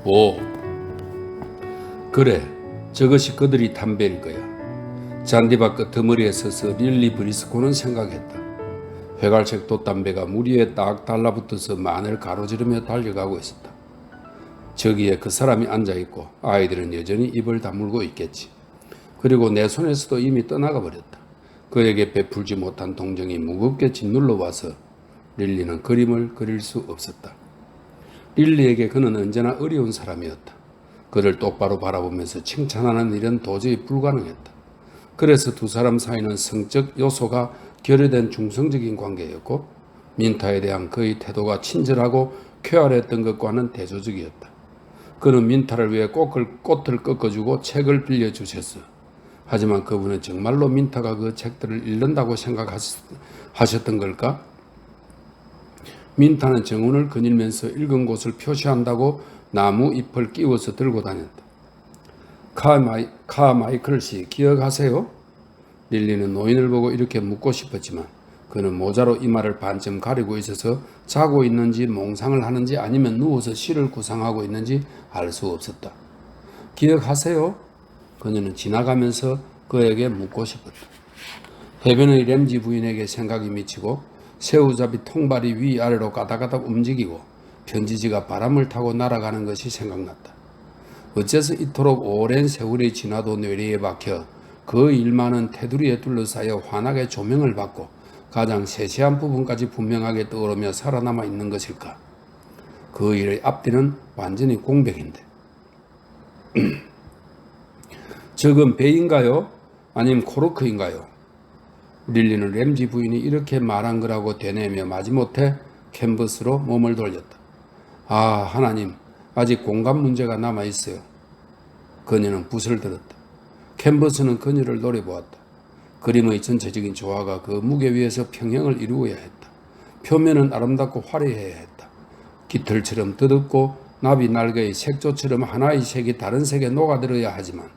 오, 그래, 저것이 그들이 담배일 거야. 잔디밭 끄트머리에 서서 릴리 브리스코는 생각했다. 회갈색 돛담배가 물 위에 딱 달라붙어서 만을 가로지르며 달려가고 있었다. 저기에 그 사람이 앉아있고 아이들은 여전히 입을 다물고 있겠지. 그리고 내 손에서도 이미 떠나가 버렸다. 그에게 베풀지 못한 동정이 무겁게 짓눌러 와서 릴리는 그림을 그릴 수 없었다. 릴리에게 그는 언제나 어려운 사람이었다. 그를 똑바로 바라보면서 칭찬하는 일은 도저히 불가능했다. 그래서 두 사람 사이는 성적 요소가 결여된 중성적인 관계였고 민타에 대한 그의 태도가 친절하고 쾌활했던 것과는 대조적이었다. 그는 민타를 위해 꽃을 꺾어주고 책을 빌려주셨어. 하지만 그분은 정말로 민타가 그 책들을 읽는다고 생각하셨던 걸까? 민타는 정원을 거닐면서 읽은 곳을 표시한다고 나무 잎을 끼워서 들고 다녔다. 카마이클 씨 기억하세요? 릴리는 노인을 보고 이렇게 묻고 싶었지만 그는 모자로 이마를 반쯤 가리고 있어서 자고 있는지 몽상을 하는지 아니면 누워서 시를 구상하고 있는지 알 수 없었다. 기억하세요? 그녀는 지나가면서 그에게 묻고 싶었다. 해변의 램지 부인에게 생각이 미치고 새우잡이 통발이 위아래로 가다가닥 움직이고 편지지가 바람을 타고 날아가는 것이 생각났다. 어째서 이토록 오랜 세월이 지나도 뇌리에 박혀 그 일만은 테두리에 둘러싸여 환하게 조명을 받고 가장 세세한 부분까지 분명하게 떠오르며 살아남아 있는 것일까? 그 일의 앞뒤는 완전히 공백인데. 저건 배인가요? 아니면 코르크인가요? 릴리는 램지 부인이 이렇게 말한 거라고 되뇌며 마지못해 캔버스로 몸을 돌렸다. 아, 하나님, 아직 공간 문제가 남아있어요. 그녀는 붓을 들었다. 캔버스는 그녀를 노려보았다. 그림의 전체적인 조화가 그 무게 위에서 평형을 이루어야 했다. 표면은 아름답고 화려해야 했다. 깃털처럼 더덥고 나비 날개의 색조처럼 하나의 색이 다른 색에 녹아들어야 하지만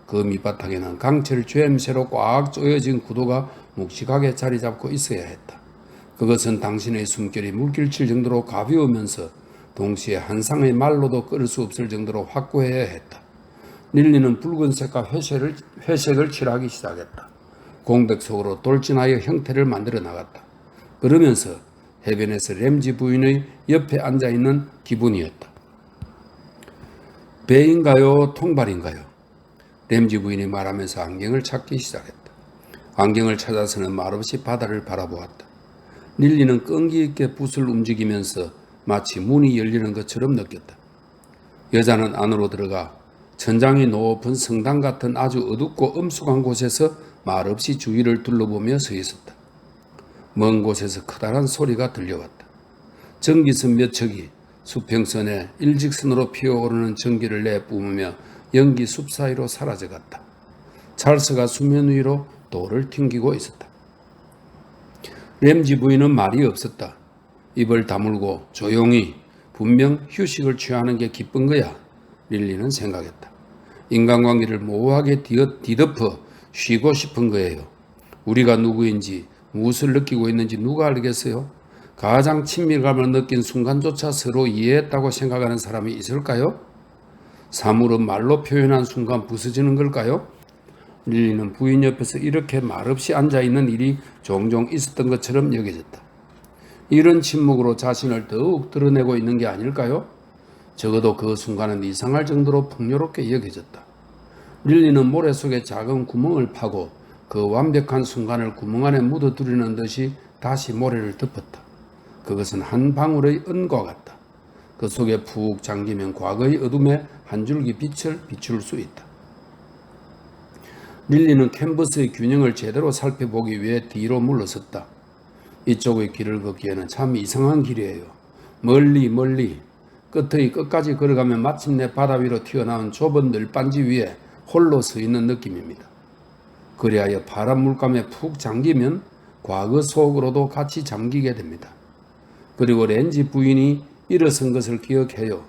그 밑바탕에는 강철 쨈새로 꽉 조여진 구도가 묵직하게 자리 잡고 있어야 했다. 그것은 당신의 숨결이 물결칠 정도로 가벼우면서 동시에 한 쌍의 말로도 끌을 수 없을 정도로 확고해야 했다. 릴리는 붉은색과 회색을 칠하기 시작했다. 공백 속으로 돌진하여 형태를 만들어 나갔다. 그러면서 해변에서 램지 부인의 옆에 앉아있는 기분이었다. 배인가요? 통발인가요? 램지 부인이 말하면서 안경을 찾기 시작했다. 안경을 찾아서는 말없이 바다를 바라보았다. 릴리는 끈기 있게 붓을 움직이면서 마치 문이 열리는 것처럼 느꼈다. 여자는 안으로 들어가 천장이 높은 성당 같은 아주 어둡고 엄숙한 곳에서 말없이 주위를 둘러보며 서 있었다. 먼 곳에서 커다란 소리가 들려왔다. 전기선 몇 척이 수평선에 일직선으로 피어오르는 전기를 내뿜으며 연기 숲 사이로 사라져갔다. 찰스가 수면 위로 돌을 튕기고 있었다. 램지 부인은 말이 없었다. 입을 다물고 조용히 분명 휴식을 취하는 게 기쁜 거야. 릴리는 생각했다. 인간관계를 모호하게 뒤덮어 쉬고 싶은 거예요. 우리가 누구인지 무엇을 느끼고 있는지 누가 알겠어요? 가장 친밀감을 느낀 순간조차 서로 이해했다고 생각하는 사람이 있을까요? 사물은 말로 표현한 순간 부서지는 걸까요? 릴리는 부인 옆에서 이렇게 말없이 앉아있는 일이 종종 있었던 것처럼 여겨졌다. 이런 침묵으로 자신을 더욱 드러내고 있는 게 아닐까요? 적어도 그 순간은 이상할 정도로 풍요롭게 여겨졌다. 릴리는 모래 속에 작은 구멍을 파고 그 완벽한 순간을 구멍 안에 묻어두려는 듯이 다시 모래를 덮었다. 그것은 한 방울의 은과 같다. 그 속에 푹 잠기면 과거의 어둠에 한 줄기 빛을 비출 수 있다. 릴리는 캔버스의 균형을 제대로 살펴보기 위해 뒤로 물러섰다. 이쪽의 길을 걷기에는 참 이상한 길이에요. 멀리 끝의 끝까지 걸어가면 마침내 바다 위로 튀어나온 좁은 늘반지 위에 홀로 서 있는 느낌입니다. 그리하여 파란 물감에 푹 잠기면 과거 속으로도 같이 잠기게 됩니다. 그리고 렌지 부인이 일어선 것을 기억해요.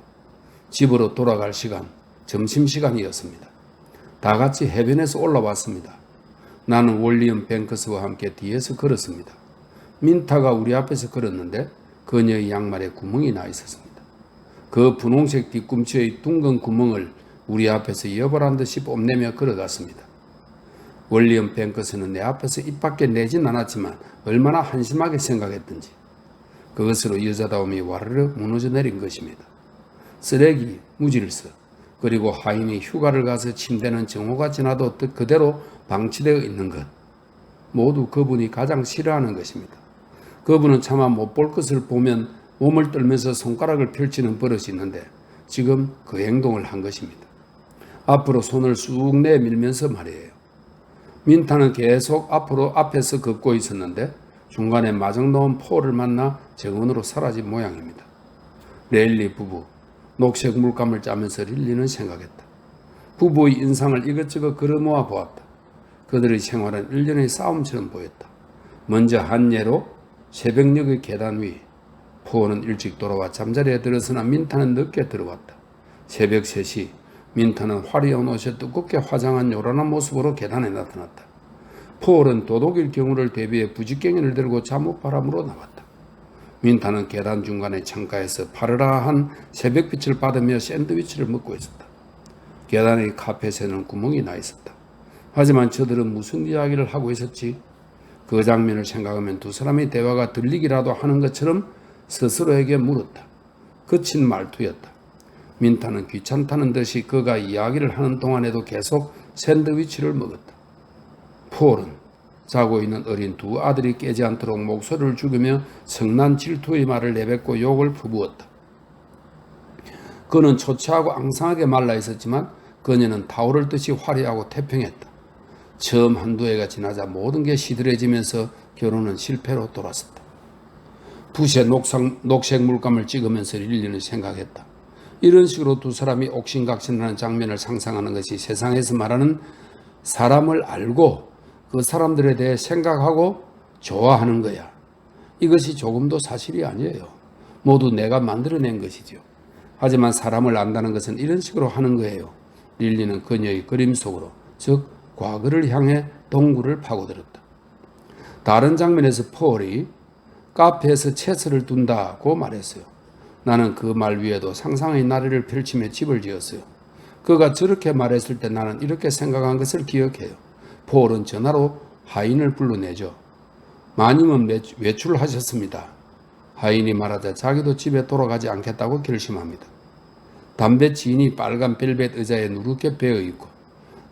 집으로 돌아갈 시간, 점심시간이었습니다. 다 같이 해변에서 올라왔습니다. 나는 윌리엄 뱅크스와 함께 뒤에서 걸었습니다. 민타가 우리 앞에서 걸었는데 그녀의 양말에 구멍이 나 있었습니다. 그 분홍색 뒤꿈치의 둥근 구멍을 우리 앞에서 여벌한 듯이 뽐내며 걸어갔습니다. 월리엄 뱅커스는 내 앞에서 입 밖에 내진 않았지만 얼마나 한심하게 생각했던지 그것으로 여자다움이 와르르 무너져 내린 것입니다. 쓰레기, 무질서, 그리고 하인이 휴가를 가서 침대는 정오가 지나도 그대로 방치되어 있는 것, 모두 그분이 가장 싫어하는 것입니다. 그분은 차마 못 볼 것을 보면 몸을 떨면서 손가락을 펼치는 버릇이 있는데 지금 그 행동을 한 것입니다. 앞으로 손을 쑥 내밀면서 말이에요. 민타는 계속 앞에서 걷고 있었는데 중간에 마정놓은 폴을 만나 정원으로 사라진 모양입니다. 레일리 부부, 녹색 물감을 짜면서 릴리는 생각했다. 부부의 인상을 이것저것 걸어모아 보았다. 그들의 생활은 일련의 싸움처럼 보였다. 먼저 한 예로 새벽녘의 계단 위, 폴은 일찍 돌아와 잠자리에 들어서나 민타는 늦게 들어왔다. 새벽 3시, 민타는 화려한 옷에 두껍게 화장한 요란한 모습으로 계단에 나타났다. 폴은 도둑일 경우를 대비해 부직갱이를 들고 잠옷바람으로 나왔다. 민타는 계단 중간의 창가에서 파르라한 새벽빛을 받으며 샌드위치를 먹고 있었다. 계단의 카펫에는 구멍이 나 있었다. 하지만 저들은 무슨 이야기를 하고 있었지? 그 장면을 생각하면 두 사람의 대화가 들리기라도 하는 것처럼 스스로에게 물었다. 거친 말투였다. 민타는 귀찮다는 듯이 그가 이야기를 하는 동안에도 계속 샌드위치를 먹었다. 폴은 자고 있는 어린 두 아들이 깨지 않도록 목소리를 죽이며 성난 질투의 말을 내뱉고 욕을 퍼부었다. 그는 초췌하고 앙상하게 말라 있었지만 그녀는 타오를 듯이 화려하고 태평했다. 처음 한두 해가 지나자 모든 게 시들해지면서 결혼은 실패로 돌았었다. 붓에 녹색 물감을 찍으면서 릴리는 생각했다. 이런 식으로 두 사람이 옥신각신하는 장면을 상상하는 것이 세상에서 말하는 사람을 알고 그 사람들에 대해 생각하고 좋아하는 거야. 이것이 조금도 사실이 아니에요. 모두 내가 만들어낸 것이죠. 하지만 사람을 안다는 것은 이런 식으로 하는 거예요. 릴리는 그녀의 그림 속으로, 즉 과거를 향해 동굴을 파고들었다. 다른 장면에서 폴이 카페에서 체스를 둔다고 말했어요. 나는 그 말 위에도 상상의 나래를 펼치며 집을 지었어요. 그가 저렇게 말했을 때 나는 이렇게 생각한 것을 기억해요. 폴은 전화로 하인을 불러내죠. 마님은 외출하셨습니다. 하인이 말하자 자기도 집에 돌아가지 않겠다고 결심합니다. 담배 지인이 빨간 벨벳 의자에 누렇게 베어 있고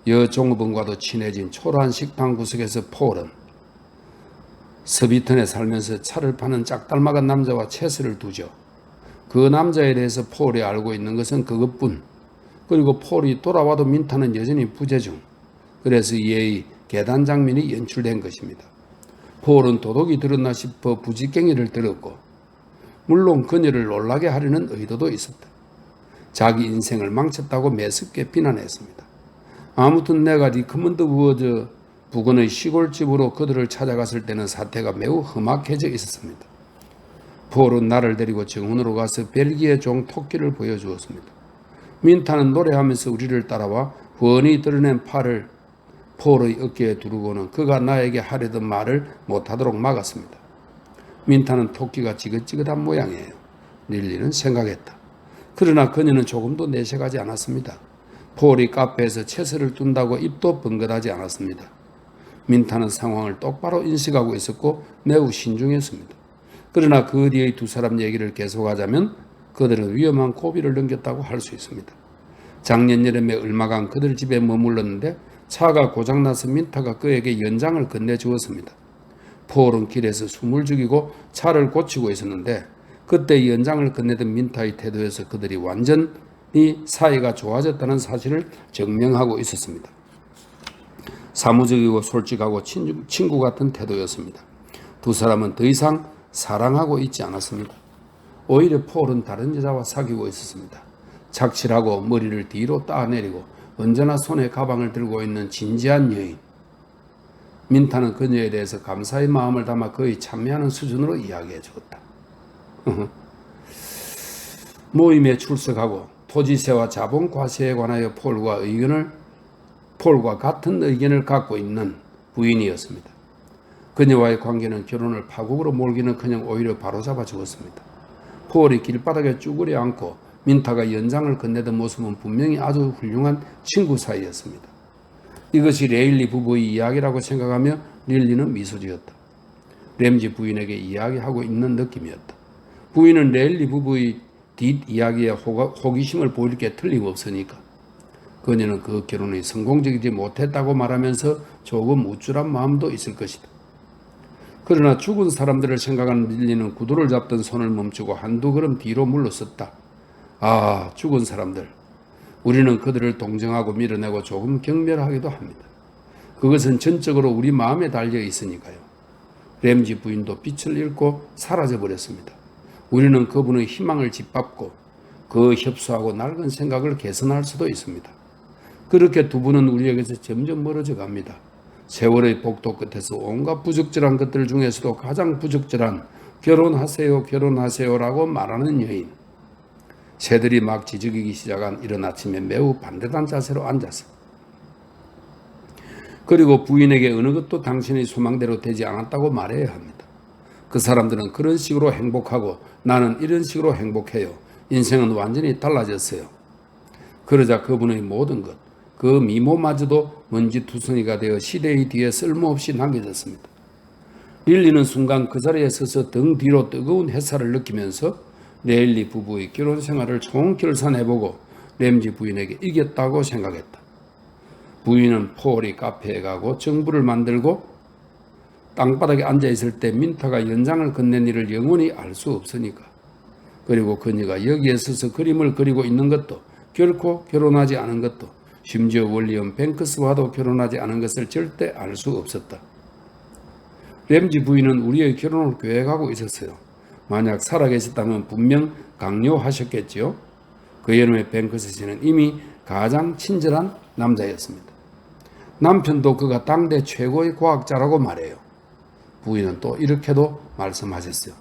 여 종업원과도 친해진 초라한 식당 구석에서 폴은 서비턴에 살면서 차를 파는 짝닮아간 남자와 체스를 두죠. 그 남자에 대해서 폴이 알고 있는 것은 그것뿐. 그리고 폴이 돌아와도 민타는 여전히 부재중. 그래서 이의 계단 장면이 연출된 것입니다. 폴은 도둑이 들었나 싶어 부직갱이를 들었고 물론 그녀를 놀라게 하려는 의도도 있었다. 자기 인생을 망쳤다고 매섭게 비난했습니다. 아무튼 내가 리커먼드 워드 부근의 시골집으로 그들을 찾아갔을 때는 사태가 매우 험악해져 있었습니다. 폴은 나를 데리고 정원으로 가서 벨기에 종 토끼를 보여주었습니다. 민타는 노래하면서 우리를 따라와 훤히 드러낸 팔을 폴의 어깨에 두르고는 그가 나에게 하려던 말을 못하도록 막았습니다. 민타는 토끼가 지긋지긋한 모양이에요. 릴리는 생각했다. 그러나 그녀는 조금도 내색하지 않았습니다. 폴이 카페에서 체스를 둔다고 입도 번긋하지 않았습니다. 민타는 상황을 똑바로 인식하고 있었고 매우 신중했습니다. 그러나 그 뒤의 두 사람 얘기를 계속하자면 그들은 위험한 고비를 넘겼다고 할 수 있습니다. 작년 여름에 얼마간 그들 집에 머물렀는데 차가 고장나서 민타가 그에게 연장을 건네주었습니다. 폴은 길에서 숨을 죽이고 차를 고치고 있었는데 그때 연장을 건네던 민타의 태도에서 그들이 완전히 사이가 좋아졌다는 사실을 증명하고 있었습니다. 사무적이고 솔직하고 친구 같은 태도였습니다. 두 사람은 더 이상 사랑하고 있지 않았습니다. 오히려 폴은 다른 여자와 사귀고 있었습니다. 착실하고 머리를 뒤로 따내리고 언제나 손에 가방을 들고 있는 진지한 여인. 민타는 그녀에 대해서 감사의 마음을 담아 거의 찬미하는 수준으로 이야기해 주었다. 모임에 출석하고 토지세와 자본 과세에 관하여 폴과 같은 의견을 갖고 있는 부인이었습니다. 그녀와의 관계는 결혼을 파국으로 몰기는커녕 오히려 바로잡아 주었습니다. 폴이 길바닥에 쭈그려 앉고 민타가 연장을 건네던 모습은 분명히 아주 훌륭한 친구 사이였습니다. 이것이 레일리 부부의 이야기라고 생각하며 릴리는 미소 지었다. 램지 부인에게 이야기하고 있는 느낌이었다. 부인은 레일리 부부의 뒷이야기에 호기심을 보일 게 틀림없으니까 그녀는 그 결혼이 성공적이지 못했다고 말하면서 조금 우쭐한 마음도 있을 것이다. 그러나 죽은 사람들을 생각하는 릴리는 구두를 잡던 손을 멈추고 한두 걸음 뒤로 물러섰다. 아, 죽은 사람들. 우리는 그들을 동정하고 밀어내고 조금 경멸하기도 합니다. 그것은 전적으로 우리 마음에 달려 있으니까요. 램지 부인도 빛을 잃고 사라져버렸습니다. 우리는 그분의 희망을 짓밟고 그 협소하고 낡은 생각을 개선할 수도 있습니다. 그렇게 두 분은 우리에게서 점점 멀어져 갑니다. 세월의 복도 끝에서 온갖 부적절한 것들 중에서도 가장 부적절한 결혼하세요, 결혼하세요라고 말하는 여인. 새들이 막 지저귀기 시작한 이른 아침에 매우 반듯한 자세로 앉아서 그리고 부인에게 어느 것도 당신의 소망대로 되지 않았다고 말해야 합니다. 그 사람들은 그런 식으로 행복하고 나는 이런 식으로 행복해요. 인생은 완전히 달라졌어요. 그러자 그분의 모든 것, 그 미모마저도 먼지투성이가 되어 시대의 뒤에 쓸모없이 남겨졌습니다. 릴리는 순간 그 자리에 서서 등 뒤로 뜨거운 햇살을 느끼면서 레일리 부부의 결혼 생활을 총결산해보고 램지 부인에게 이겼다고 생각했다. 부인은 폴이 카페에 가고 정부를 만들고 땅바닥에 앉아있을 때 민타가 연장을 건넨 일을 영원히 알 수 없으니까. 그리고 그녀가 여기에 서서 그림을 그리고 있는 것도 결코 결혼하지 않은 것도 심지어 윌리엄 뱅크스와도 결혼하지 않은 것을 절대 알 수 없었다. 램지 부인은 우리의 결혼을 계획하고 있었어요. 만약 살아계셨다면 분명 강요하셨겠지요. 그 여름에 뱅크스 씨는 이미 가장 친절한 남자였습니다. 남편도 그가 당대 최고의 과학자라고 말해요. 부인은 또 이렇게도 말씀하셨어요.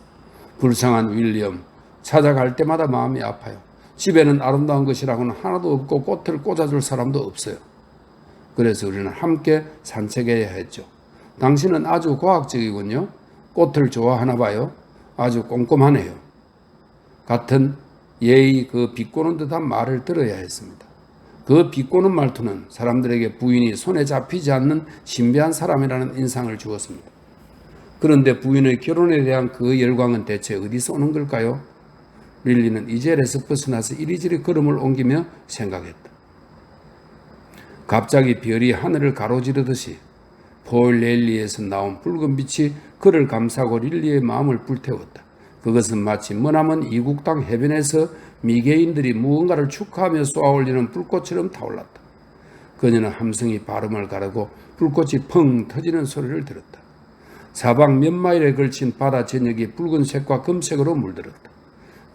불쌍한 윌리엄, 찾아갈 때마다 마음이 아파요. 집에는 아름다운 것이라고는 하나도 없고 꽃을 꽂아줄 사람도 없어요. 그래서 우리는 함께 산책해야 했죠. 당신은 아주 과학적이군요. 꽃을 좋아하나 봐요. 아주 꼼꼼하네요. 같은 예의 그 비꼬는 듯한 말을 들어야 했습니다. 그 비꼬는 말투는 사람들에게 부인이 손에 잡히지 않는 신비한 사람이라는 인상을 주었습니다. 그런데 부인의 결혼에 대한 그 열광은 대체 어디서 오는 걸까요? 릴리는 이젤에서 벗어나서 이리저리 걸음을 옮기며 생각했다. 갑자기 별이 하늘을 가로지르듯이 폴 레일리에서 나온 붉은 빛이 그를 감싸고 릴리의 마음을 불태웠다. 그것은 마치 머나먼 이국당 해변에서 미개인들이 무언가를 축하하며 쏘아올리는 불꽃처럼 타올랐다. 그녀는 함성이 발음을 가르고 불꽃이 펑 터지는 소리를 들었다. 사방 몇 마일에 걸친 바다 전역이 붉은색과 금색으로 물들었다.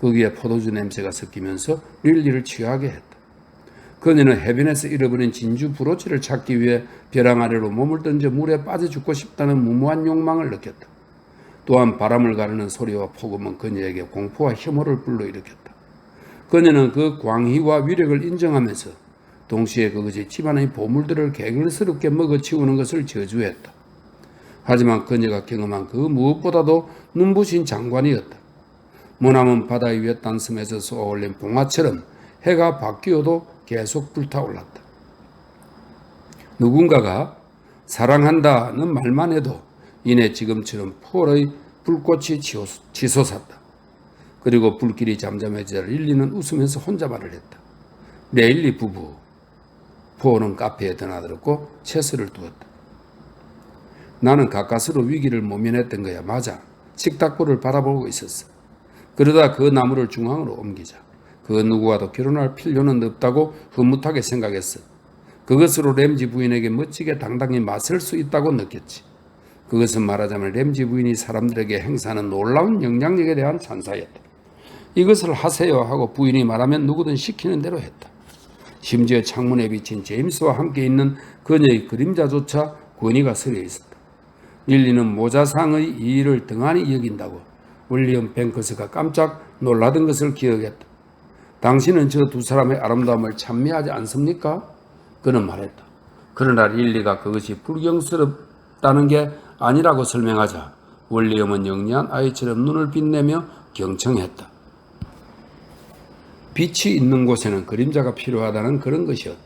거기에 포도주 냄새가 섞이면서 릴리를 취하게 했다. 그녀는 해변에서 잃어버린 진주 브로치를 찾기 위해 벼랑 아래로 몸을 던져 물에 빠져 죽고 싶다는 무모한 욕망을 느꼈다. 또한 바람을 가르는 소리와 폭음은 그녀에게 공포와 혐오를 불러일으켰다. 그녀는 그 광희와 위력을 인정하면서 동시에 그것이 집안의 보물들을 개걸스럽게 먹어치우는 것을 저주했다. 하지만 그녀가 경험한 그 무엇보다도 눈부신 장관이었다. 머나먼 바다 위에 딴섬에서 쏘아올린 봉화처럼 해가 바뀌어도 계속 불타올랐다. 누군가가 사랑한다는 말만 해도 이내 지금처럼 폴의 불꽃이 치솟았다. 그리고 불길이 잠잠해지자 릴리는 웃으면서 혼자 말을 했다. 레일리 부부. 폴은 카페에 드나들었고 채소를 두었다. 나는 가까스로 위기를 모면했던 거야. 맞아. 식탁불을 바라보고 있었어. 그러다 그 나무를 중앙으로 옮기자. 그 누구와도 결혼할 필요는 없다고 흐뭇하게 생각했어. 그것으로 램지 부인에게 멋지게 당당히 맞설 수 있다고 느꼈지. 그것은 말하자면 램지 부인이 사람들에게 행사하는 놀라운 영향력에 대한 찬사였다. 이것을 하세요 하고 부인이 말하면 누구든 시키는 대로 했다. 심지어 창문에 비친 제임스와 함께 있는 그녀의 그림자조차 권위가 서려 있었다. 릴리는 모자상의 이의를 등한히 여긴다고 윌리엄 뱅크스가 깜짝 놀라던 것을 기억했다. 당신은 저 두 사람의 아름다움을 찬미하지 않습니까? 그는 말했다. 그러나 릴리가 그것이 불경스럽다는 게 아니라고 설명하자 윌리엄은 영리한 아이처럼 눈을 빛내며 경청했다. 빛이 있는 곳에는 그림자가 필요하다는 그런 것이었다.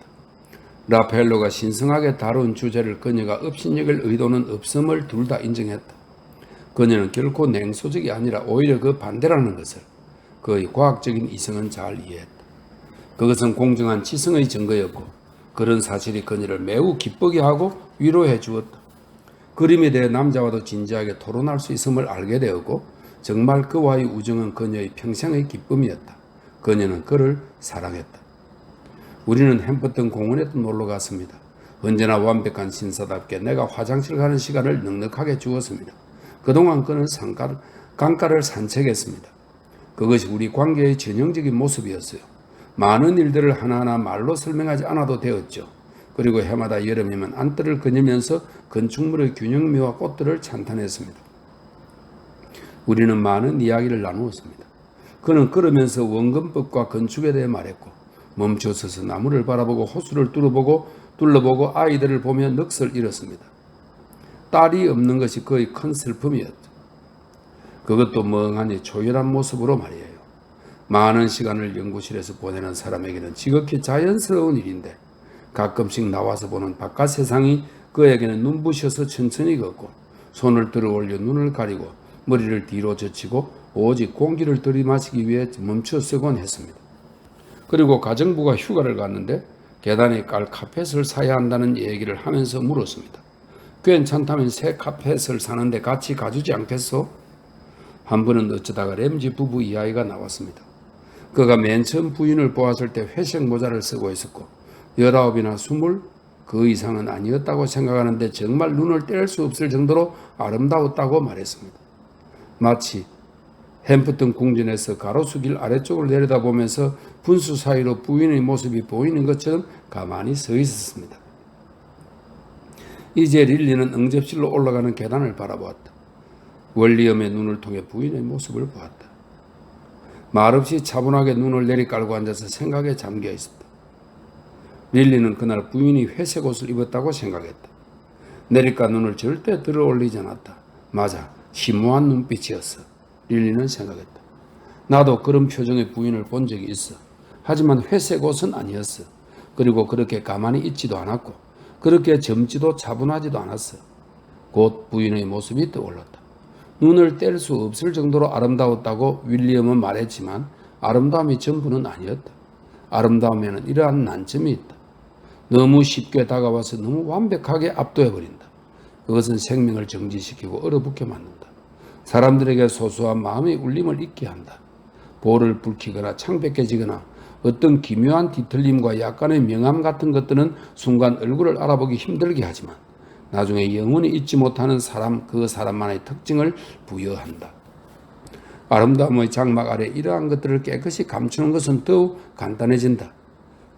라파엘로가 신성하게 다룬 주제를 그녀가 업신여길 의도는 없음을 둘 다 인정했다. 그녀는 결코 냉소적이 아니라 오히려 그 반대라는 것을 그의 과학적인 이성은 잘 이해했다. 그것은 공정한 지성의 증거였고 그런 사실이 그녀를 매우 기쁘게 하고 위로해 주었다. 그림에 대해 남자와도 진지하게 토론할 수 있음을 알게 되었고 정말 그와의 우정은 그녀의 평생의 기쁨이었다. 그녀는 그를 사랑했다. 우리는 햄버튼 공원에도 놀러 갔습니다. 언제나 완벽한 신사답게 내가 화장실 가는 시간을 넉넉하게 주었습니다. 그동안 그는 강가를 산책했습니다. 그것이 우리 관계의 전형적인 모습이었어요. 많은 일들을 하나하나 말로 설명하지 않아도 되었죠. 그리고 해마다 여름이면 안뜰을 거닐면서 건축물의 균형미와 꽃들을 찬탄했습니다. 우리는 많은 이야기를 나누었습니다. 그는 걸으면서 원근법과 건축에 대해 말했고 멈춰서서 나무를 바라보고 호수를 둘러보고 아이들을 보며 넋을 잃었습니다. 딸이 없는 것이 그의 큰 슬픔이었죠. 그것도 멍하니 초연한 모습으로 말이에요. 많은 시간을 연구실에서 보내는 사람에게는 지극히 자연스러운 일인데 가끔씩 나와서 보는 바깥 세상이 그에게는 눈부셔서 천천히 걷고 손을 들어 올려 눈을 가리고 머리를 뒤로 젖히고 오직 공기를 들이마시기 위해 멈춰 서곤 했습니다. 그리고 가정부가 휴가를 갔는데 계단에 깔 카펫을 사야 한다는 얘기를 하면서 물었습니다. 괜찮다면 새 카펫을 사는데 같이 가주지 않겠소? 한 번은 어쩌다가 램지 부부 이야기가 나왔습니다. 그가 맨 처음 부인을 보았을 때 회색 모자를 쓰고 있었고 19이나 20, 그 이상은 아니었다고 생각하는데 정말 눈을 뗄 수 없을 정도로 아름다웠다고 말했습니다. 마치 햄프턴 궁전에서 가로수길 아래쪽을 내려다보면서 분수 사이로 부인의 모습이 보이는 것처럼 가만히 서 있었습니다. 이제 릴리는 응접실로 올라가는 계단을 바라보았다. 원리엄의 눈을 통해 부인의 모습을 보았다. 말없이 차분하게 눈을 내리깔고 앉아서 생각에 잠겨 있었다. 릴리는 그날 부인이 회색 옷을 입었다고 생각했다. 내리까 눈을 절대 들어 올리지 않았다. 맞아, 심오한 눈빛이었어. 릴리는 생각했다. 나도 그런 표정의 부인을 본 적이 있어. 하지만 회색 옷은 아니었어. 그리고 그렇게 가만히 있지도 않았고 그렇게 젊지도 차분하지도 않았어. 곧 부인의 모습이 떠올랐다. 눈을 뗄 수 없을 정도로 아름다웠다고 윌리엄은 말했지만 아름다움이 전부는 아니었다. 아름다움에는 이러한 난점이 있다. 너무 쉽게 다가와서 너무 완벽하게 압도해버린다. 그것은 생명을 정지시키고 얼어붙게 만든다. 사람들에게 소소한 마음의 울림을 잊게 한다. 볼을 붉히거나 창백해지거나 어떤 기묘한 뒤틀림과 약간의 명암 같은 것들은 순간 얼굴을 알아보기 힘들게 하지만 나중에 영원히 잊지 못하는 그 사람만의 특징을 부여한다. 아름다움의 장막 아래 이러한 것들을 깨끗이 감추는 것은 더욱 간단해진다.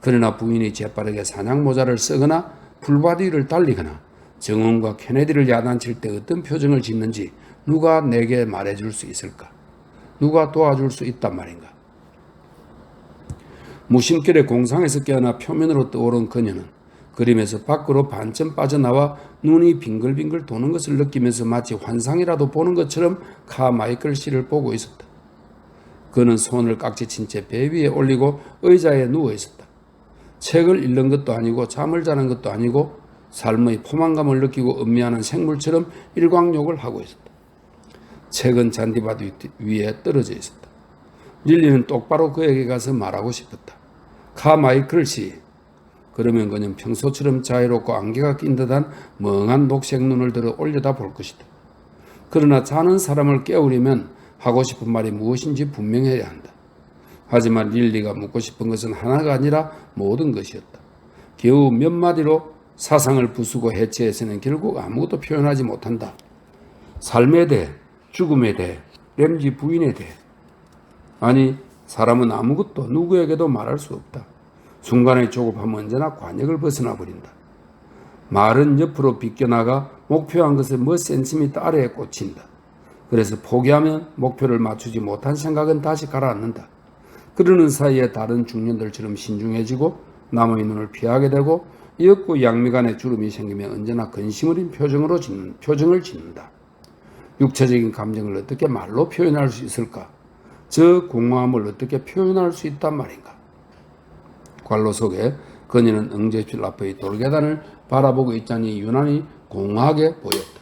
그러나 부인이 재빠르게 사냥 모자를 쓰거나 풀밭 위를 달리거나 정원과 케네디를 야단칠 때 어떤 표정을 짓는지 누가 내게 말해줄 수 있을까? 누가 도와줄 수 있단 말인가? 무심결에 공상에서 깨어나 표면으로 떠오른 그녀는 그림에서 밖으로 반쯤 빠져나와 눈이 빙글빙글 도는 것을 느끼면서 마치 환상이라도 보는 것처럼 카마이클 씨를 보고 있었다. 그는 손을 깍지친 채 배 위에 올리고 의자에 누워 있었다. 책을 읽는 것도 아니고 잠을 자는 것도 아니고 삶의 포만감을 느끼고 음미하는 생물처럼 일광욕을 하고 있었다. 책은 잔디밭 위에 떨어져 있었다. 릴리는 똑바로 그에게 가서 말하고 싶었다. 카마이클 씨. 그러면 그는 평소처럼 자유롭고 안개가 낀 듯한 멍한 녹색 눈을 들어 올려다 볼 것이다. 그러나 자는 사람을 깨우려면 하고 싶은 말이 무엇인지 분명해야 한다. 하지만 릴리가 묻고 싶은 것은 하나가 아니라 모든 것이었다. 겨우 몇 마디로 사상을 부수고 해체해서는 결국 아무것도 표현하지 못한다. 삶에 대해, 죽음에 대해, 램지 부인에 대해. 아니, 사람은 아무것도 누구에게도 말할 수 없다. 순간의 조급함은 언제나 관역을 벗어나 버린다. 말은 옆으로 비껴나가 목표한 것을 몇 센티미터 아래에 꽂힌다. 그래서 포기하면 목표를 맞추지 못한 생각은 다시 가라앉는다. 그러는 사이에 다른 중년들처럼 신중해지고 남의 눈을 피하게 되고 이윽고 양미간에 주름이 생기면 언제나 근심 어린 표정을 짓는다. 육체적인 감정을 어떻게 말로 표현할 수 있을까? 저 공허함을 어떻게 표현할 수 있단 말인가? 관로 속에 그녀는 응접실 앞의 돌계단을 바라보고 있자니 유난히 공허하게 보였다.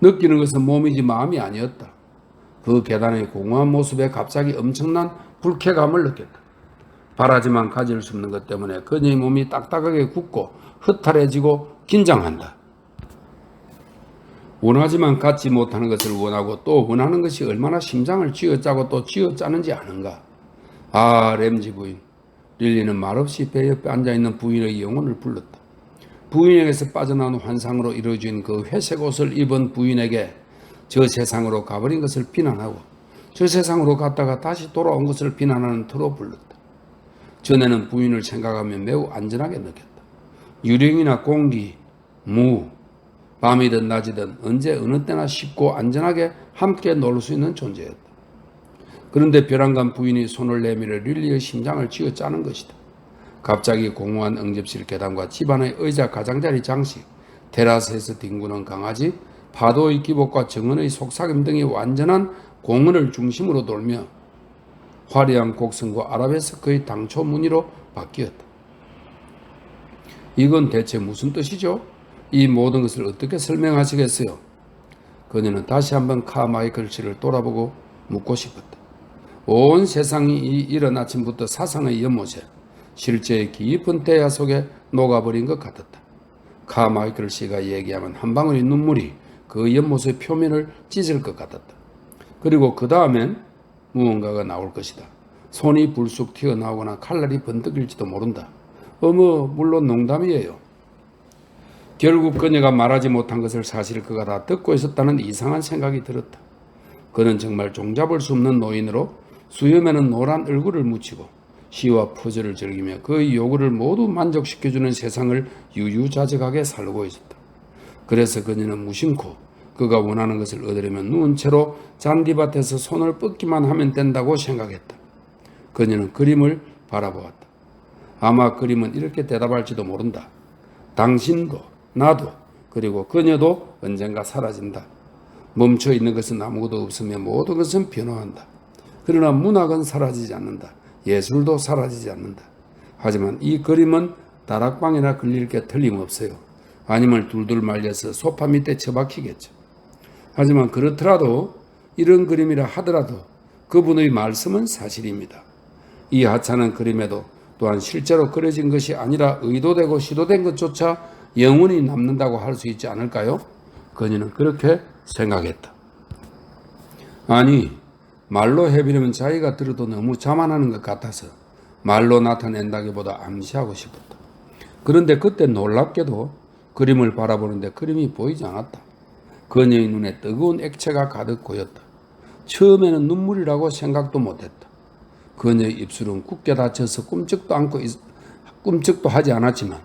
느끼는 것은 몸이지 마음이 아니었다. 그 계단의 공허한 모습에 갑자기 엄청난 불쾌감을 느꼈다. 바라지만 가질 수 없는 것 때문에 그녀의 몸이 딱딱하게 굳고 허탈해지고 긴장한다. 원하지만 갖지 못하는 것을 원하고 또 원하는 것이 얼마나 심장을 쥐어짜고 또 쥐어짜는지 아는가? 아, 램지 부인. 릴리는 말없이 배 옆에 앉아있는 부인의 영혼을 불렀다. 부인에게서 빠져나온 환상으로 이루어진 그 회색 옷을 입은 부인에게 저 세상으로 가버린 것을 비난하고 저 세상으로 갔다가 다시 돌아온 것을 비난하는 터로 불렀다. 전에는 부인을 생각하며 매우 안전하게 느꼈다. 유령이나 공기, 무, 밤이든 낮이든 언제 어느 때나 쉽고 안전하게 함께 놀 수 있는 존재였다. 그런데 벼랑간 부인이 손을 내밀어 릴리의 심장을 쥐어짜는 것이다. 갑자기 공허한 응접실 계단과 집안의 의자 가장자리 장식, 테라스에서 뒹구는 강아지, 파도의 기복과 정원의 속삭임 등이 완전한 공원을 중심으로 돌며 화려한 곡선과 아라베스크의 당초 무늬로 바뀌었다. 이건 대체 무슨 뜻이죠? 이 모든 것을 어떻게 설명하시겠어요? 그녀는 다시 한번 카마이클 씨를 돌아보고 묻고 싶었다. 온 세상이 이 이른 아침부터 사상의 연못에 실제의 깊은 대야 속에 녹아버린 것 같았다. 카마이클 씨가 얘기하면 한 방울의 눈물이 그 연못의 표면을 찢을 것 같았다. 그리고 그 다음엔 무언가가 나올 것이다. 손이 불쑥 튀어나오거나 칼날이 번뜩일지도 모른다. 물론 농담이에요. 결국 그녀가 말하지 못한 것을 사실 그가 다 듣고 있었다는 이상한 생각이 들었다. 그는 정말 종잡을 수 없는 노인으로 수염에는 노란 얼굴을 묻히고 시와 퍼즐을 즐기며 그의 요구를 모두 만족시켜주는 세상을 유유자적하게 살고 있었다. 그래서 그녀는 무심코 그가 원하는 것을 얻으려면 누운 채로 잔디밭에서 손을 뻗기만 하면 된다고 생각했다. 그녀는 그림을 바라보았다. 아마 그림은 이렇게 대답할지도 모른다. 당신도 나도 그리고 그녀도 언젠가 사라진다. 멈춰있는 것은 아무것도 없으며 모든 것은 변화한다. 그러나 문학은 사라지지 않는다. 예술도 사라지지 않는다. 하지만 이 그림은 다락방이나 걸릴 게 틀림없어요. 아니면 둘둘 말려서 소파 밑에 처박히겠죠. 하지만 그렇더라도 이런 그림이라 하더라도 그분의 말씀은 사실입니다. 이 하찮은 그림에도 또한 실제로 그려진 것이 아니라 의도되고 시도된 것조차 영원히 남는다고 할 수 있지 않을까요? 그녀는 그렇게 생각했다. 아니, 말로 해비려면 자기가 들어도 너무 자만하는 것 같아서 말로 나타낸다기보다 암시하고 싶었다. 그런데 그때 놀랍게도 그림을 바라보는데 그림이 보이지 않았다. 그녀의 눈에 뜨거운 액체가 가득 고였다. 처음에는 눈물이라고 생각도 못했다. 그녀의 입술은 굳게 닫혀서 꿈쩍도 하지 않았지만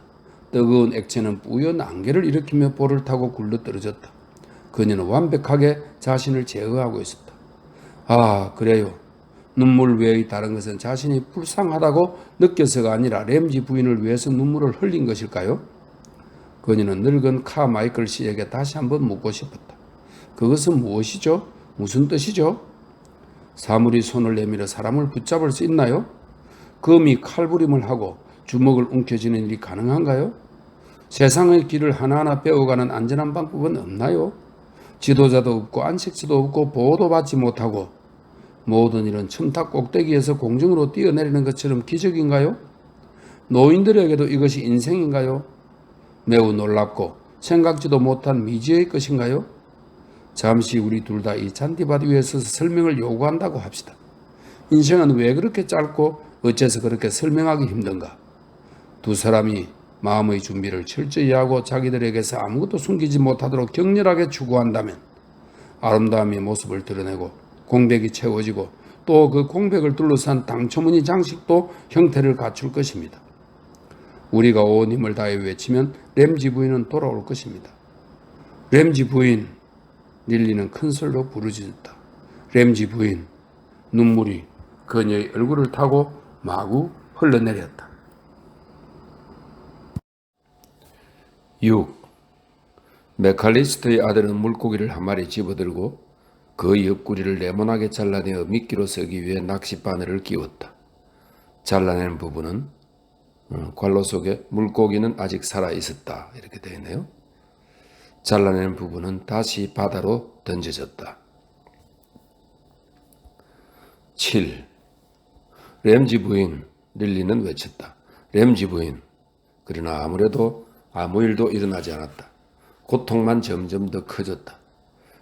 뜨거운 액체는 뿌연 안개를 일으키며 볼을 타고 굴러떨어졌다. 그녀는 완벽하게 자신을 제어하고 있었다. 아, 그래요. 눈물 외의 다른 것은 자신이 불쌍하다고 느껴서가 아니라 램지 부인을 위해서 눈물을 흘린 것일까요? 그녀는 늙은 카마이클 씨에게 다시 한번 묻고 싶었다. 그것은 무엇이죠? 무슨 뜻이죠? 사물이 손을 내밀어 사람을 붙잡을 수 있나요? 검이 칼부림을 하고 주먹을 움켜쥐는 일이 가능한가요? 세상의 길을 하나하나 배워가는 안전한 방법은 없나요? 지도자도 없고 안식처도 없고 보호도 받지 못하고 모든 일은 첨탑 꼭대기에서 공중으로 뛰어내리는 것처럼 기적인가요? 노인들에게도 이것이 인생인가요? 매우 놀랍고 생각지도 못한 미지의 것인가요? 잠시 우리 둘 다 이 잔디밭 위에 서서 설명을 요구한다고 합시다. 인생은 왜 그렇게 짧고 어째서 그렇게 설명하기 힘든가? 두 사람이 마음의 준비를 철저히 하고 자기들에게서 아무것도 숨기지 못하도록 격렬하게 추구한다면 아름다움의 모습을 드러내고 공백이 채워지고 또 그 공백을 둘러싼 당초무늬 장식도 형태를 갖출 것입니다. 우리가 온 힘을 다해 외치면 램지 부인은 돌아올 것입니다. 램지 부인, 릴리는 큰 소리로 부르짖었다. 램지 부인, 눈물이 그녀의 얼굴을 타고 마구 흘러내렸다. 6. 메칼리스트의 아들은 물고기를 한 마리 집어들고 그 옆구리를 네모나게 잘라내어 미끼로 쓰기 위해 낚싯바늘을 끼웠다. 잘라낸 부분은 관로 속에 물고기는 아직 살아 있었다. 이렇게 되어 있네요. 잘라낸 부분은 다시 바다로 던져졌다. 7. 램지 부인 릴리는 외쳤다. 램지 부인. 그러나 아무래도 아무 일도 일어나지 않았다. 고통만 점점 더 커졌다.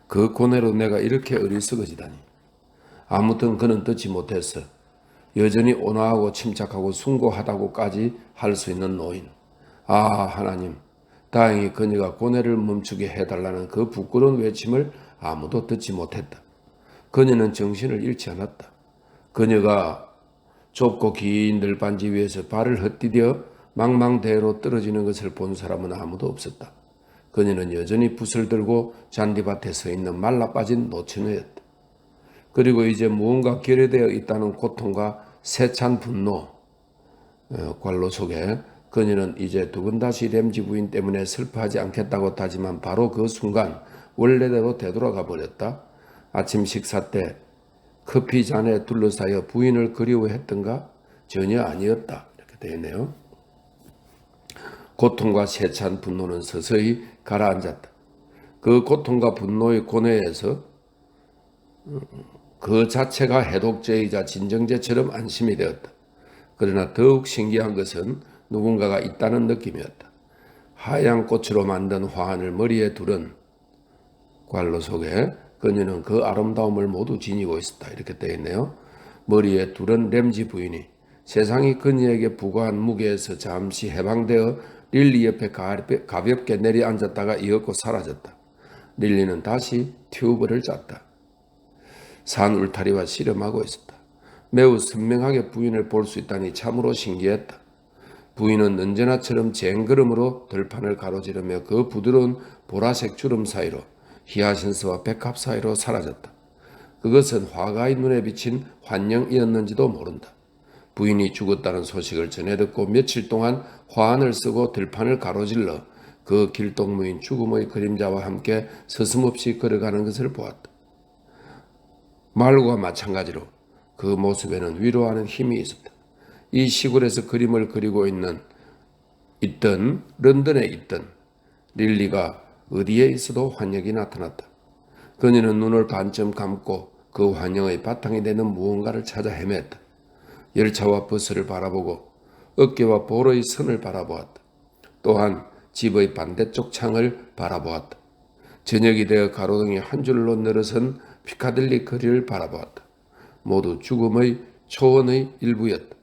그 고뇌로 내가 이렇게 어리석어지다니. 아무튼 그는 듣지 못했어. 여전히 온화하고 침착하고 숭고하다고까지 할 수 있는 노인. 아, 하나님. 다행히 그녀가 고뇌를 멈추게 해달라는 그 부끄러운 외침을 아무도 듣지 못했다. 그녀는 정신을 잃지 않았다. 그녀가 좁고 긴 늘반지 위에서 발을 헛디뎌 망망대해로 떨어지는 것을 본 사람은 아무도 없었다. 그녀는 여전히 붓을 들고 잔디밭에 서 있는 말라빠진 노처녀였다. 그리고 이제 무언가 결여되어 있다는 고통과 세찬 분노, 관로 속에 그녀는 이제 두 번 다시 램지 부인 때문에 슬퍼하지 않겠다고 다짐한 바로 그 순간 원래대로 되돌아가 버렸다. 아침 식사 때 커피 잔에 둘러싸여 부인을 그리워했던가? 전혀 아니었다. 이렇게 되어 있네요. 고통과 세찬 분노는 서서히 가라앉았다. 그 고통과 분노의 고뇌에서 그 자체가 해독제이자 진정제처럼 안심이 되었다. 그러나 더욱 신기한 것은 누군가가 있다는 느낌이었다. 하얀 꽃으로 만든 화환을 머리에 두른 관로 속에 그녀는 그 아름다움을 모두 지니고 있었다. 이렇게 되어 있네요. 머리에 두른 램지 부인이 세상이 그녀에게 부과한 무게에서 잠시 해방되어 릴리 옆에 가볍게 내려앉았다가 이윽고 사라졌다. 릴리는 다시 튜브를 짰다. 산 울타리와 씨름하고 있었다. 매우 선명하게 부인을 볼 수 있다니 참으로 신기했다. 부인은 언제나처럼 쟁걸음으로 들판을 가로지르며 그 부드러운 보라색 주름 사이로 히아신스와 백합 사이로 사라졌다. 그것은 화가의 눈에 비친 환영이었는지도 모른다. 부인이 죽었다는 소식을 전해 듣고 며칠 동안 화환을 쓰고 들판을 가로질러 그 길동무인 죽음의 그림자와 함께 서슴없이 걸어가는 것을 보았다. 말과 마찬가지로 그 모습에는 위로하는 힘이 있었다. 이 시골에서 그림을 그리고 있던 런던에 있던 릴리가 어디에 있어도 환영이 나타났다. 그녀는 눈을 반쯤 감고 그 환영의 바탕이 되는 무언가를 찾아 헤맸다. 열차와 버스를 바라보고 어깨와 볼의 선을 바라보았다. 또한 집의 반대쪽 창을 바라보았다. 저녁이 되어 가로등이 한 줄로 늘어선 피카딜리 거리를 바라보았다. 모두 죽음의 초원의 일부였다.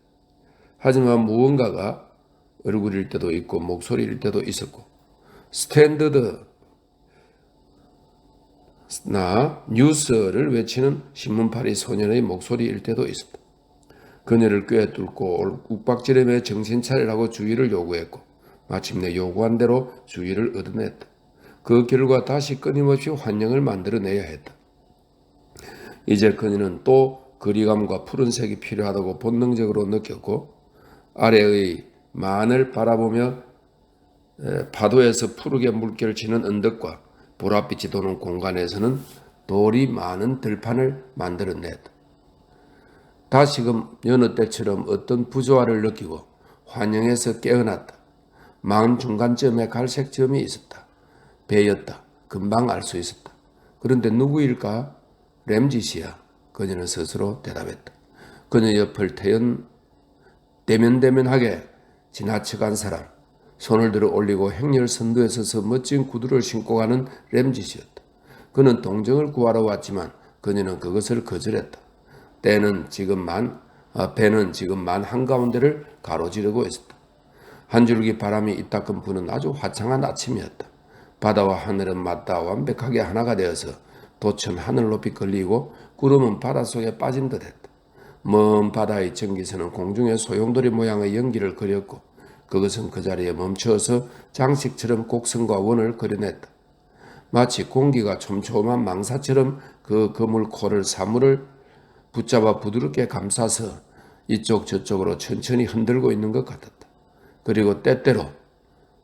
하지만 무언가가 얼굴일 때도 있고 목소리일 때도 있었고 스탠더드 나 뉴스를 외치는 신문팔이 소년의 목소리일 때도 있었다. 그녀를 꿰뚫고 욱박지름에 정신 차리라고 주의를 요구했고 마침내 요구한 대로 주의를 얻어냈다. 그 결과 다시 끊임없이 환영을 만들어내야 했다. 이제 그녀는 또 거리감과 푸른색이 필요하다고 본능적으로 느꼈고 아래의 만을 바라보며 파도에서 푸르게 물결을 치는 언덕과 보랏빛이 도는 공간에서는 돌이 많은 들판을 만들어냈다. 다시금 여느 때처럼 어떤 부조화를 느끼고 환영에서 깨어났다. 마음 중간쯤에 갈색 점이 있었다. 배였다. 금방 알 수 있었다. 그런데 누구일까? 램짓이야. 그녀는 스스로 대답했다. 그녀 옆을 대면대면하게 지나쳐간 사람. 손을 들어 올리고 행렬 선두에 서서 멋진 구두를 신고 가는 램짓이었다. 그는 동정을 구하러 왔지만 그녀는 그것을 거절했다. 배는 지금만 한가운데를 가로지르고 있었다. 한 줄기 바람이 이따금 부는 아주 화창한 아침이었다. 바다와 하늘은 맞닿아 완벽하게 하나가 되어서 돛은 하늘 높이 걸리고 구름은 바닷속에 빠진 듯했다. 먼 바다의 전기선은 공중에 소용돌이 모양의 연기를 그렸고 그것은 그 자리에 멈추어서 장식처럼 곡선과 원을 그려냈다. 마치 공기가 촘촘한 망사처럼 그 그물 코를 사물을 붙잡아 부드럽게 감싸서 이쪽 저쪽으로 천천히 흔들고 있는 것 같았다. 그리고 때때로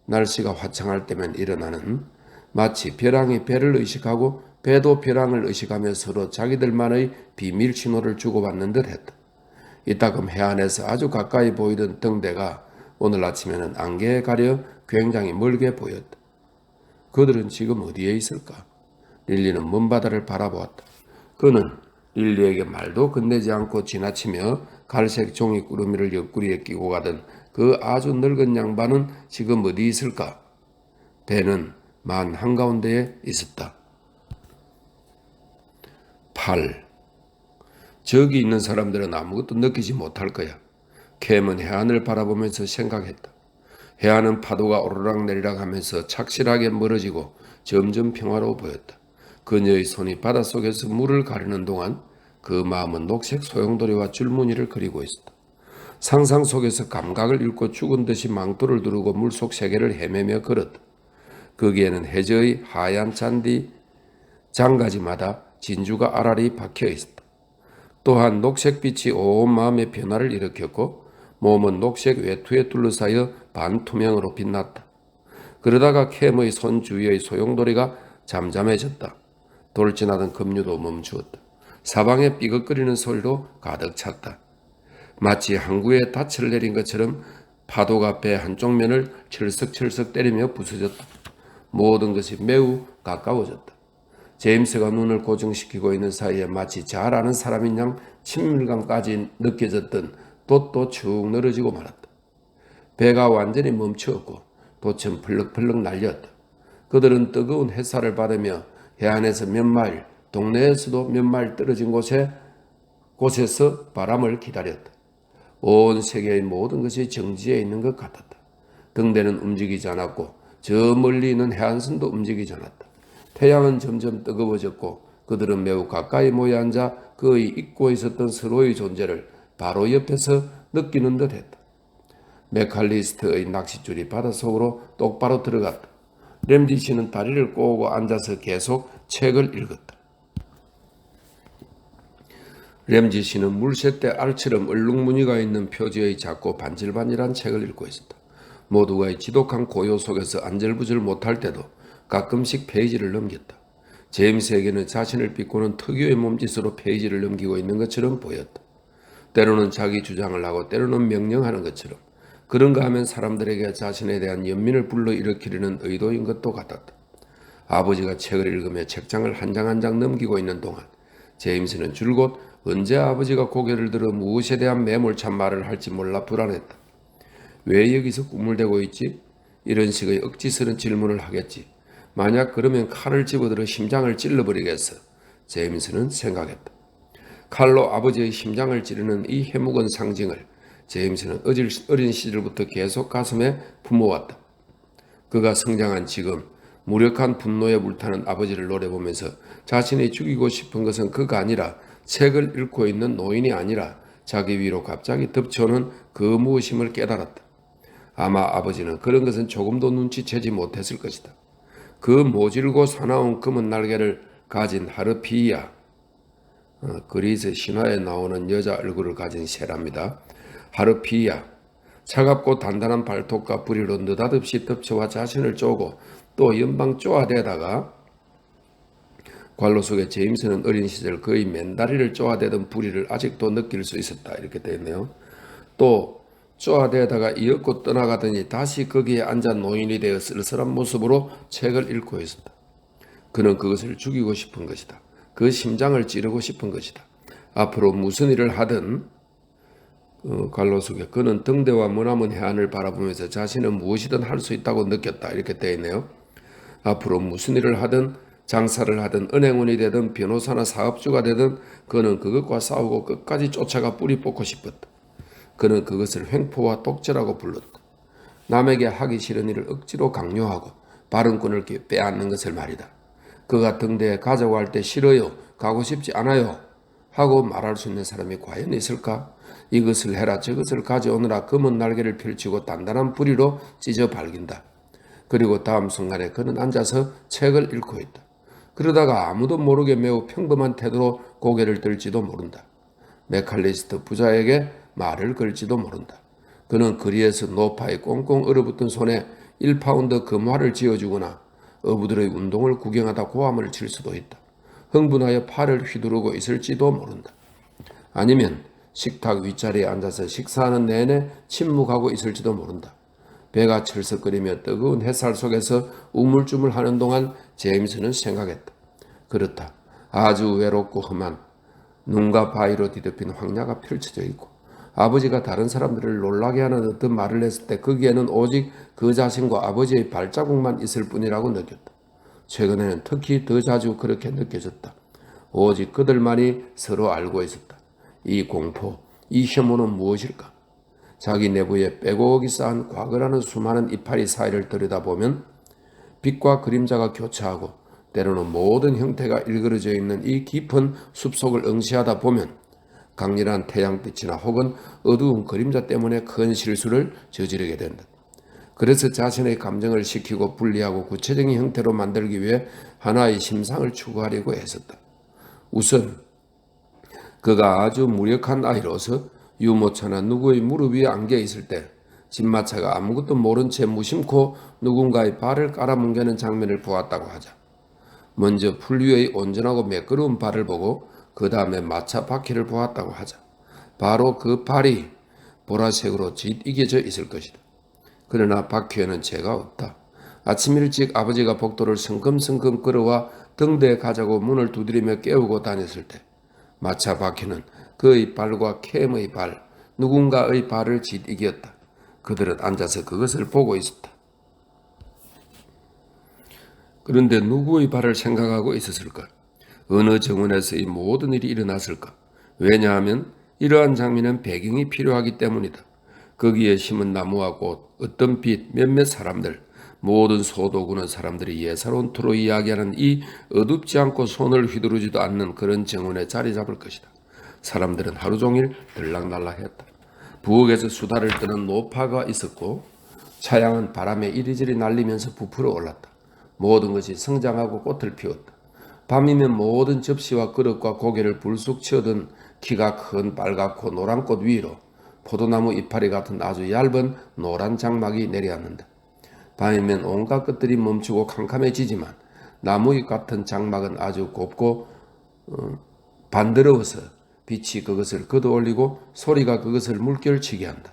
날씨가 화창할 때면 일어나는 마치 벼랑이 배를 의식하고 배도 벼랑을 의식하며 서로 자기들만의 비밀 신호를 주고받는 듯 했다. 이따금 해안에서 아주 가까이 보이던 등대가 오늘 아침에는 안개에 가려 굉장히 멀게 보였다. 그들은 지금 어디에 있을까? 릴리는 먼바다를 바라보았다. 그는 릴리에게 말도 건네지 않고 지나치며 갈색 종이 구름이를 옆구리에 끼고 가던 그 아주 늙은 양반은 지금 어디 있을까? 배는 만 한가운데에 있었다. 8. 저기 있는 사람들은 아무것도 느끼지 못할 거야. 캠은 해안을 바라보면서 생각했다. 해안은 파도가 오르락내리락 하면서 착실하게 멀어지고 점점 평화로워 보였다. 그녀의 손이 바닷속에서 물을 가르는 동안 그 마음은 녹색 소용돌이와 줄무늬를 그리고 있었다. 상상 속에서 감각을 잃고 죽은 듯이 망토를 두르고 물속 세계를 헤매며 걸었다. 거기에는 해저의 하얀 잔디 장가지마다 진주가 알알이 박혀 있었다. 또한 녹색빛이 온 마음의 변화를 일으켰고 몸은 녹색 외투에 둘러싸여 반투명으로 빛났다. 그러다가 캠의 손 주위의 소용돌이가 잠잠해졌다. 돌진하던 급류도 멈추었다. 사방에 삐걱거리는 소리로 가득 찼다. 마치 항구에 닻을 내린 것처럼 파도가 배 한쪽 면을 철썩철썩 때리며 부서졌다. 모든 것이 매우 가까워졌다. 제임스가 눈을 고정시키고 있는 사이에 마치 잘 아는 사람인 양 친밀감까지 느껴졌던 돛도 축 늘어지고 말았다. 배가 완전히 멈추었고 돛은 펄럭펄럭 날렸다. 그들은 뜨거운 햇살을 받으며 해안에서 몇 마일, 동네에서도 몇 마일 떨어진 곳에서 바람을 기다렸다. 온 세계의 모든 것이 정지해 있는 것 같았다. 등대는 움직이지 않았고 저 멀리 있는 해안선도 움직이지 않았다. 태양은 점점 뜨거워졌고 그들은 매우 가까이 모여 앉아 그의 잊고 있었던 서로의 존재를 바로 옆에서 느끼는 듯 했다. 맥칼리스트의 낚싯줄이 바닷속으로 똑바로 들어갔다. 램지 씨는 다리를 꼬고 앉아서 계속 책을 읽었다. 램지 씨는 물새떼 알처럼 얼룩무늬가 있는 표지의 작고 반질반질한 책을 읽고 있었다. 모두가 지독한 고요 속에서 안절부절 못할 때도 가끔씩 페이지를 넘겼다. 제임스에게는 자신을 비꼬는 특유의 몸짓으로 페이지를 넘기고 있는 것처럼 보였다. 때로는 자기 주장을 하고 때로는 명령하는 것처럼 그런가 하면 사람들에게 자신에 대한 연민을 불러일으키려는 의도인 것도 같았다. 아버지가 책을 읽으며 책장을 한 장 한 장 넘기고 있는 동안 제임스는 줄곧 언제 아버지가 고개를 들어 무엇에 대한 매몰찬 말을 할지 몰라 불안했다. 왜 여기서 꾸물대고 있지? 이런 식의 억지스런 질문을 하겠지. 만약 그러면 칼을 집어들어 심장을 찔러버리겠어. 제임스는 생각했다. 칼로 아버지의 심장을 찌르는 이 해묵은 상징을 제임스는 어린 시절부터 계속 가슴에 품어왔다. 그가 성장한 지금 무력한 분노에 불타는 아버지를 노려보면서 자신이 죽이고 싶은 것은 그가 아니라 책을 읽고 있는 노인이 아니라 자기 위로 갑자기 덮쳐오는 그 무엇임을 깨달았다. 아마 아버지는 그런 것은 조금도 눈치채지 못했을 것이다. 그 모질고 사나운 검은 날개를 가진 하르피야, 그리스 신화에 나오는 여자 얼굴을 가진 새랍니다. 하르피야, 차갑고 단단한 발톱과 부리로 느닷없이 덮쳐와 자신을 쪼고 또 연방 쪼아대다가 관로 속에 제임스는 어린 시절 그의 맨다리를 쪼아대던 부리를 아직도 느낄 수 있었다. 이렇게 되어 있네요. 또 쪼아대다가 이윽고 떠나가더니 다시 거기에 앉아 노인이 되어 쓸쓸한 모습으로 책을 읽고 있었다. 그는 그것을 죽이고 싶은 것이다. 그 심장을 찌르고 싶은 것이다. 앞으로 무슨 일을 하든 관로 속에 그는 등대와 머나먼 해안을 바라보면서 자신은 무엇이든 할 수 있다고 느꼈다. 이렇게 되어 있네요. 앞으로 무슨 일을 하든 장사를 하든 은행원이 되든 변호사나 사업주가 되든 그는 그것과 싸우고 끝까지 쫓아가 뿌리 뽑고 싶었다. 그는 그것을 횡포와 독재라고 불렀다. 남에게 하기 싫은 일을 억지로 강요하고 발언권을 빼앗는 것을 말이다. 그가 등대에 가자고 할 때 싫어요, 가고 싶지 않아요 하고 말할 수 있는 사람이 과연 있을까? 이것을 해라 저것을 가져오느라 검은 날개를 펼치고 단단한 부리로 찢어 발긴다. 그리고 다음 순간에 그는 앉아서 책을 읽고 있다. 그러다가 아무도 모르게 매우 평범한 태도로 고개를 들지도 모른다. 맥칼리스트 부자에게 말을 걸지도 모른다. 그는 거리에서 노파에 꽁꽁 얼어붙은 손에 1파운드 금화를 쥐어주거나 어부들의 운동을 구경하다 고함을 칠 수도 있다. 흥분하여 팔을 휘두르고 있을지도 모른다. 아니면 식탁 윗자리에 앉아서 식사하는 내내 침묵하고 있을지도 모른다. 배가 철썩거리며 뜨거운 햇살 속에서 우물쭈물하는 동안 제임스는 생각했다. 그렇다. 아주 외롭고 험한 눈과 바위로 뒤덮인 황야가 펼쳐져 있고 아버지가 다른 사람들을 놀라게 하는 어떤 말을 했을 때 거기에는 오직 그 자신과 아버지의 발자국만 있을 뿐이라고 느꼈다. 최근에는 특히 더 자주 그렇게 느껴졌다. 오직 그들만이 서로 알고 있었다. 이 공포, 이 혐오는 무엇일까? 자기 내부에 빼곡히 쌓은 과거라는 수많은 이파리 사이를 들여다보면 빛과 그림자가 교차하고 때로는 모든 형태가 일그러져 있는 이 깊은 숲속을 응시하다 보면 강렬한 태양빛이나 혹은 어두운 그림자 때문에 큰 실수를 저지르게 된다. 그래서 자신의 감정을 식히고 분리하고 구체적인 형태로 만들기 위해 하나의 심상을 추구하려고 했었다. 우선 그가 아주 무력한 아이로서 유모차나 누구의 무릎 위에 안겨 있을 때 집마차가 아무것도 모른 채 무심코 누군가의 발을 깔아뭉개는 장면을 보았다고 하자. 먼저 풀 위의 온전하고 매끄러운 발을 보고 그 다음에 마차 바퀴를 보았다고 하자. 바로 그 발이 보라색으로 짓이겨져 있을 것이다. 그러나 바퀴에는 죄가 없다. 아침 일찍 아버지가 복도를 성큼성큼 걸어와 등대에 가자고 문을 두드리며 깨우고 다녔을 때 마차 바퀴는 그의 발과 캠의 발, 누군가의 발을 짓이겼다. 그들은 앉아서 그것을 보고 있었다. 그런데 누구의 발을 생각하고 있었을까? 어느 정원에서 이 모든 일이 일어났을까? 왜냐하면 이러한 장면은 배경이 필요하기 때문이다. 거기에 심은 나무와 꽃, 어떤 빛, 몇몇 사람들, 모든 소도구는 사람들이 예사로운 투로 이야기하는 이 어둡지 않고 손을 휘두르지도 않는 그런 정원에 자리 잡을 것이다. 사람들은 하루 종일 들락날락했다. 부엌에서 수다를 떠는 노파가 있었고 차양은 바람에 이리저리 날리면서 부풀어 올랐다. 모든 것이 성장하고 꽃을 피웠다. 밤이면 모든 접시와 그릇과 고개를 불쑥 치어든 키가 큰 빨갛고 노란 꽃 위로 포도나무 이파리 같은 아주 얇은 노란 장막이 내려앉는다. 밤이면 온갖 것들이 멈추고 캄캄해지지만 나무잎 같은 장막은 아주 곱고 반더러워서 빛이 그것을 걷어올리고 소리가 그것을 물결치게 한다.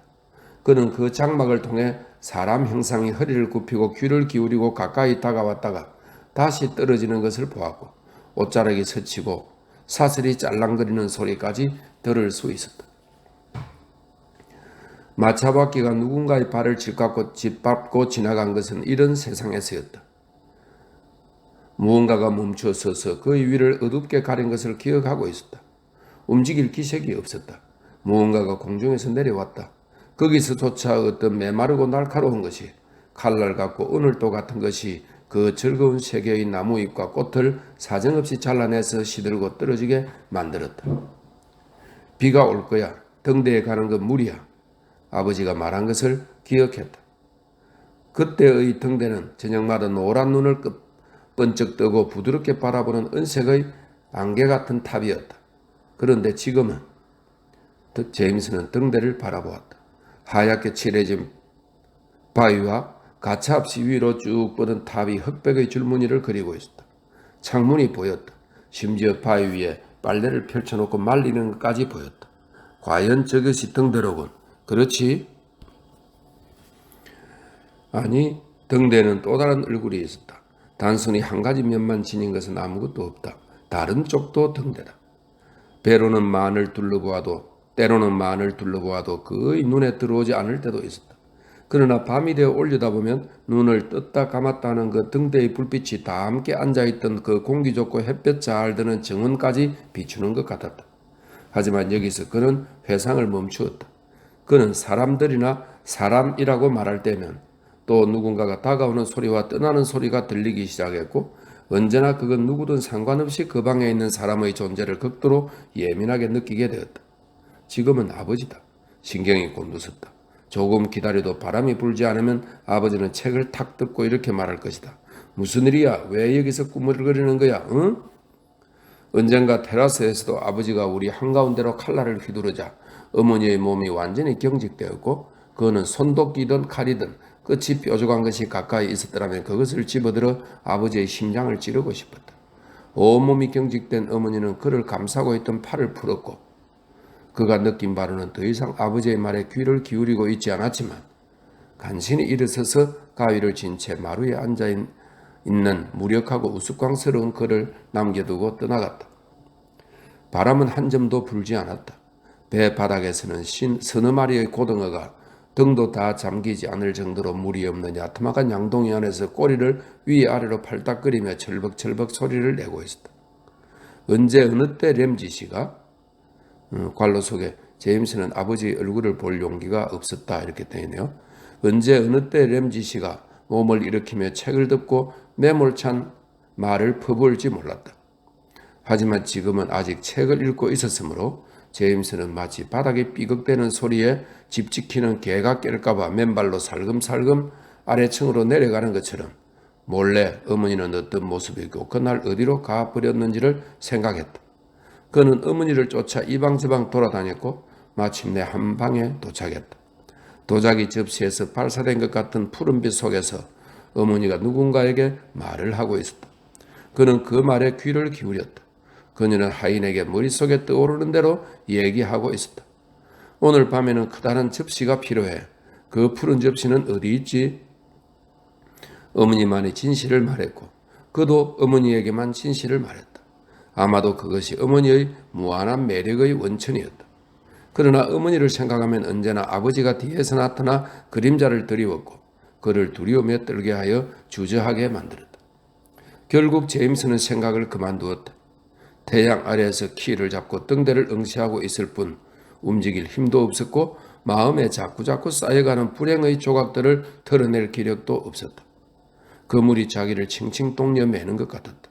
그는 그 장막을 통해 사람 형상이 허리를 굽히고 귀를 기울이고 가까이 다가왔다가 다시 떨어지는 것을 보았고 옷자락이 스치고 사슬이 짤랑거리는 소리까지 들을 수 있었다. 마차바퀴가 누군가의 발을 짓밟고 지나간 것은 이런 세상에서였다. 무언가가 멈추어 서서 그의 위를 어둡게 가린 것을 기억하고 있었다. 움직일 기색이 없었다. 무언가가 공중에서 내려왔다. 거기서조차 어떤 메마르고 날카로운 것이 칼날 같고 은을도 같은 것이 그 즐거운 세계의 나무잎과 꽃을 사정없이 잘라내서 시들고 떨어지게 만들었다. 비가 올 거야. 등대에 가는 건 무리야. 아버지가 말한 것을 기억했다. 그때의 등대는 저녁마다 노란 눈을 번쩍 뜨고 부드럽게 바라보는 은색의 안개 같은 탑이었다. 그런데 지금은 제임스는 등대를 바라보았다. 하얗게 칠해진 바위와 가차없이 위로 쭉 뻗은 탑이 흑백의 줄무늬를 그리고 있었다. 창문이 보였다. 심지어 바위 위에 빨래를 펼쳐놓고 말리는 것까지 보였다. 과연 저것이 등대로군. 그렇지? 아니, 등대는 또 다른 얼굴이 있었다. 단순히 한 가지 면만 지닌 것은 아무것도 없다. 다른 쪽도 등대다. 때로는 만을 둘러보아도 그의 눈에 들어오지 않을 때도 있었다. 그러나 밤이 되어 올려다보면 눈을 떴다 감았다 하는 그 등대의 불빛이 다 함께 앉아있던 그 공기 좋고 햇볕 잘 드는 정원까지 비추는 것 같았다. 하지만 여기서 그는 회상을 멈추었다. 그는 사람들이나 사람이라고 말할 때면 또 누군가가 다가오는 소리와 떠나는 소리가 들리기 시작했고 언제나 그건 누구든 상관없이 그 방에 있는 사람의 존재를 극도로 예민하게 느끼게 되었다. 지금은 아버지다. 신경이 곤두섰다. 조금 기다려도 바람이 불지 않으면 아버지는 책을 탁 뜯고 이렇게 말할 것이다. 무슨 일이야? 왜 여기서 꾸물거리는 거야? 응? 언젠가 테라스에서도 아버지가 우리 한가운데로 칼날을 휘두르자 어머니의 몸이 완전히 경직되었고 그는 손도끼든 칼이든 끝이 뾰족한 것이 가까이 있었더라면 그것을 집어들어 아버지의 심장을 찌르고 싶었다. 온몸이 경직된 어머니는 그를 감싸고 있던 팔을 풀었고 그가 느낀 바로는 더 이상 아버지의 말에 귀를 기울이고 있지 않았지만 간신히 일어서서 가위를 진 채 마루에 앉아 있는 무력하고 우스꽝스러운 그를 남겨두고 떠나갔다. 바람은 한 점도 불지 않았다. 배 바닥에서는 서너 마리의 고등어가 등도 다 잠기지 않을 정도로 물이 없는 야트막한 양동이 안에서 꼬리를 위아래로 팔딱거리며 철벅철벅 소리를 내고 있었다. 언제 어느 때 램지 씨가 관로 속에 제임스는 아버지의 얼굴을 볼 용기가 없었다 이렇게 되어 있네요. 언제 어느 때 램지 씨가 몸을 일으키며 책을 덮고 매몰찬 말을 퍼부을지 몰랐다. 하지만 지금은 아직 책을 읽고 있었으므로 제임스는 마치 바닥에 삐걱대는 소리에 집 지키는 개가 깰까봐 맨발로 살금살금 아래층으로 내려가는 것처럼 몰래 어머니는 어떤 모습이고 그날 어디로 가버렸는지를 생각했다. 그는 어머니를 쫓아 이방저방 돌아다녔고 마침내 한 방에 도착했다. 도자기 접시에서 발사된 것 같은 푸른빛 속에서 어머니가 누군가에게 말을 하고 있었다. 그는 그 말에 귀를 기울였다. 그녀는 하인에게 머릿속에 떠오르는 대로 얘기하고 있었다. 오늘 밤에는 크다란 접시가 필요해. 그 푸른 접시는 어디 있지? 어머니만이 진실을 말했고 그도 어머니에게만 진실을 말했다. 아마도 그것이 어머니의 무한한 매력의 원천이었다. 그러나 어머니를 생각하면 언제나 아버지가 뒤에서 나타나 그림자를 드리웠고 그를 두려움에 떨게 하여 주저하게 만들었다. 결국 제임스는 생각을 그만두었다. 태양 아래에서 키를 잡고 등대를 응시하고 있을 뿐 움직일 힘도 없었고 마음에 자꾸자꾸 쌓여가는 불행의 조각들을 털어낼 기력도 없었다. 그물이 자기를 칭칭 동여 매는 것 같았다.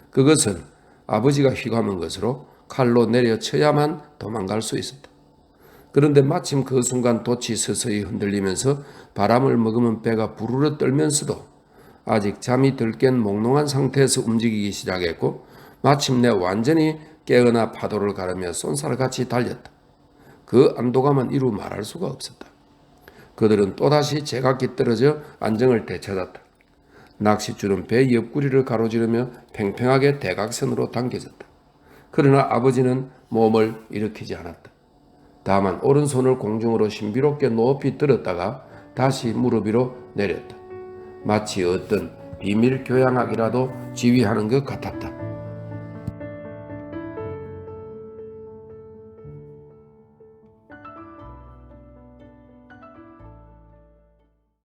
그것은 아버지가 휘감은 것으로 칼로 내려쳐야만 도망갈 수 있었다. 그런데 마침 그 순간 돛이 서서히 흔들리면서 바람을 머금은 배가 부르르 떨면서도 아직 잠이 덜 깬 몽롱한 상태에서 움직이기 시작했고 마침내 완전히 깨어나 파도를 가르며 쏜살같이 달렸다. 그 안도감은 이루 말할 수가 없었다. 그들은 또다시 제각기 떨어져 안정을 되찾았다. 낚싯줄은 배 옆구리를 가로지르며 팽팽하게 대각선으로 당겨졌다. 그러나 아버지는 몸을 일으키지 않았다. 다만 오른손을 공중으로 신비롭게 높이 들었다가 다시 무릎 위로 내렸다. 마치 어떤 비밀 교양학이라도 지휘하는 것 같았다.